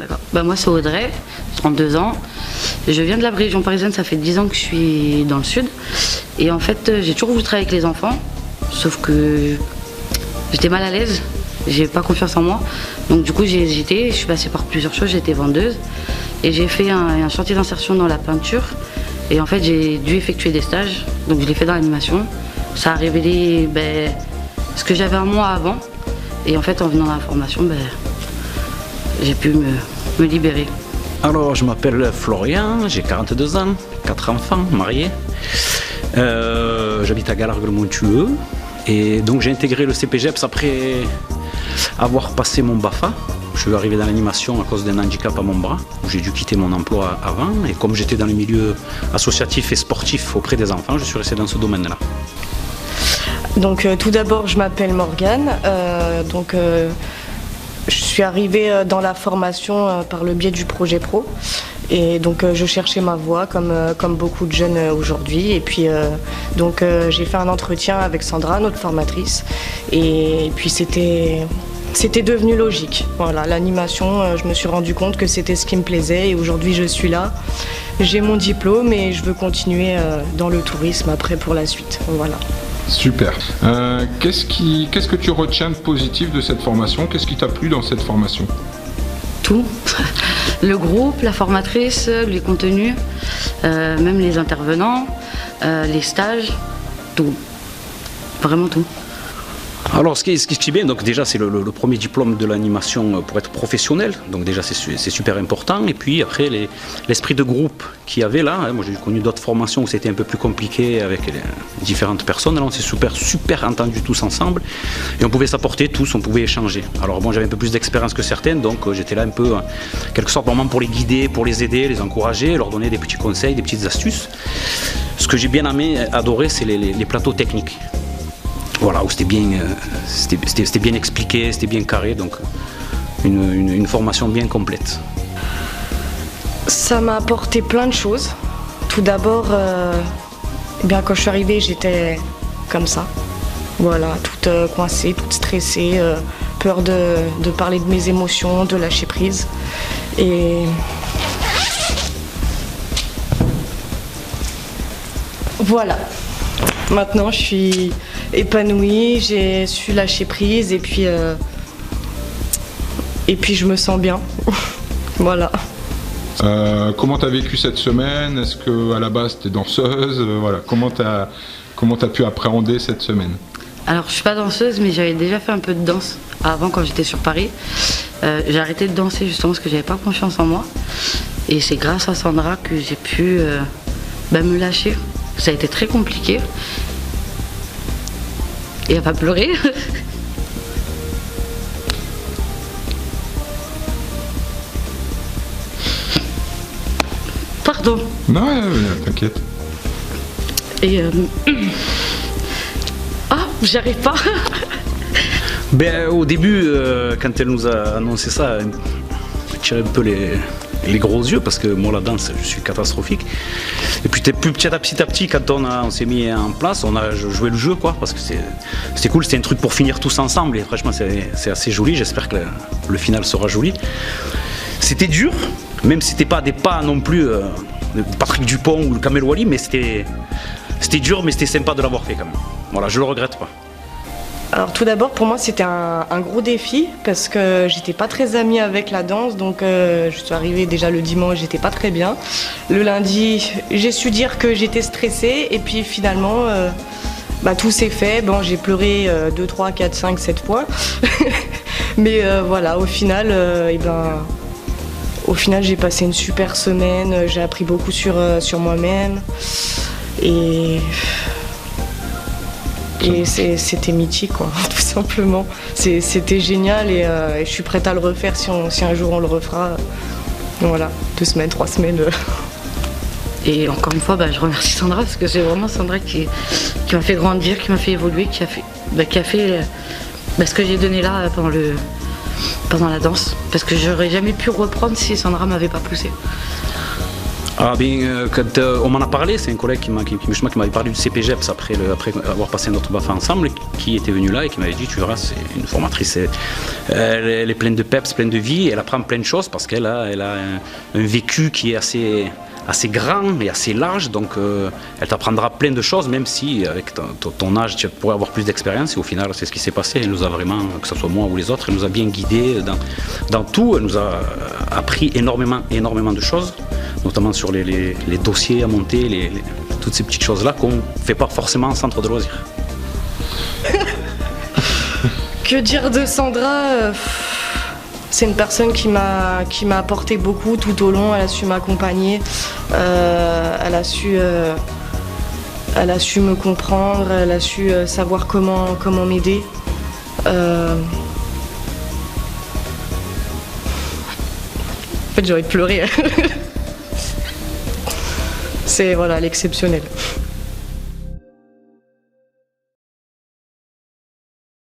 D'accord. Bah, moi, c'est Audrey, j'ai 32 ans. Je viens de la région parisienne, ça fait 10 ans que je suis dans le sud. Et en fait, j'ai toujours voulu travailler avec les enfants, sauf que j'étais mal à l'aise, j'ai pas confiance en moi. Donc du coup, j'ai hésité, je suis passée par plusieurs choses, j'étais vendeuse. Et j'ai fait un chantier d'insertion dans la peinture. Et en fait, j'ai dû effectuer des stages, donc je l'ai fait dans l'animation. Ça a révélé ce que j'avais en moi avant. Et en fait, en venant dans la formation, j'ai pu me libérer. Alors, je m'appelle Florian, j'ai 42 ans, 4 enfants, marié. J'habite à Galargues-le-Montueux. Et donc, j'ai intégré le CPGEPS après avoir passé mon BAFA. Je suis arrivé dans l'animation à cause d'un handicap à mon bras, où j'ai dû quitter mon emploi avant. Et comme j'étais dans le milieu associatif et sportif auprès des enfants, je suis resté dans ce domaine-là. Donc tout d'abord, je m'appelle Morgane. Je suis arrivée dans la formation par le biais du projet pro. Et donc je cherchais ma voie comme beaucoup de jeunes aujourd'hui. Et puis j'ai fait un entretien avec Sandra, notre formatrice. Et puis c'était devenu logique. Voilà, l'animation, je me suis rendu compte que c'était ce qui me plaisait et aujourd'hui je suis là. J'ai mon diplôme et je veux continuer dans le tourisme après pour la suite. Voilà. Super. Qu'est-ce que tu retiens de positif de cette formation? Qu'est-ce qui t'a plu dans cette formation? Tout. Le groupe, la formatrice, les contenus, même les intervenants, les stages, tout. Vraiment tout. Alors, ce qui est bien, donc déjà, c'est le premier diplôme de l'animation pour être professionnel. Donc déjà, c'est super important. Et puis après, l'esprit de groupe qu'il y avait là. Moi, j'ai connu d'autres formations où c'était un peu plus compliqué avec différentes personnes. Là, on s'est super entendus tous ensemble. Et on pouvait s'apporter tous, on pouvait échanger. Alors bon, j'avais un peu plus d'expérience que certaines, donc j'étais là un peu, en quelque sorte, vraiment pour les guider, pour les aider, les encourager, leur donner des petits conseils, des petites astuces. Ce que j'ai bien adoré, c'est les plateaux techniques. Voilà, où c'était bien expliqué, c'était bien carré, donc une formation bien complète. Ça m'a apporté plein de choses. Tout d'abord, quand je suis arrivée, j'étais comme ça. Voilà, toute coincée, toute stressée, peur de parler de mes émotions, de lâcher prise. Et voilà. Maintenant, je suis épanouie, j'ai su lâcher prise et puis je me sens bien. Voilà. Comment tu as vécu cette semaine? Est-ce qu'à la base tu es danseuse? Voilà. Comment tu as pu appréhender cette semaine? Alors, je suis pas danseuse, mais j'avais déjà fait un peu de danse avant quand j'étais sur Paris. J'ai arrêté de danser justement parce que j'avais pas confiance en moi. Et c'est grâce à Sandra que j'ai pu me lâcher. Ça a été très compliqué. Et elle va pleurer. Pardon. Non, t'inquiète. Et j'y arrive pas. Au début, quand elle nous a annoncé ça, elle tirait un peu les gros yeux parce que moi la danse je suis catastrophique. Et puis petit à petit quand on s'est mis en place, on a joué le jeu quoi, parce que c'était cool, c'était un truc pour finir tous ensemble et franchement c'est assez joli, j'espère que le final sera joli. C'était dur, même si c'était pas des pas non plus Patrick Dupont ou le Kamel Wally, mais c'était dur mais c'était sympa de l'avoir fait quand même. Voilà, je le regrette pas. Alors tout d'abord pour moi c'était un gros défi parce que j'étais pas très amie avec la danse, donc je suis arrivée déjà le dimanche, j'étais pas très bien. Le lundi j'ai su dire que j'étais stressée et puis finalement tout s'est fait. Bon, j'ai pleuré 2, 3, 4, 5, 7 fois. Mais voilà, au final j'ai passé une super semaine, j'ai appris beaucoup sur moi-même et c'était mythique quoi, tout simplement. C'était génial et je suis prête à le refaire si un jour on le refera. Voilà, 2 semaines, 3 semaines. Et encore une fois, je remercie Sandra parce que c'est vraiment Sandra qui m'a fait grandir, qui m'a fait évoluer, qui a fait ce que j'ai donné là pendant la danse. Parce que j'aurais jamais pu reprendre si Sandra m'avait pas poussée. Ah bien, quand on m'en a parlé, c'est un collègue qui m'avait parlé du CPGEPS après avoir passé notre BAFA ensemble, qui était venu là et qui m'avait dit, tu verras, c'est une formatrice, elle est pleine de peps, pleine de vie, elle apprend plein de choses parce qu'elle a un vécu qui est assez grand et assez large, donc elle t'apprendra plein de choses, même si avec ton âge tu pourrais avoir plus d'expérience, et au final c'est ce qui s'est passé. Elle nous a vraiment, que ce soit moi ou les autres, elle nous a bien guidés dans tout, elle nous a appris énormément de choses, notamment sur les dossiers à monter, toutes ces petites choses là qu'on ne fait pas forcément en centre de loisirs. Que dire de Sandra? C'est une personne qui m'a apporté beaucoup tout au long. Elle a su m'accompagner, elle a su me comprendre, elle a su savoir comment m'aider. En fait, j'ai envie de pleurer. C'est voilà, l'exceptionnel.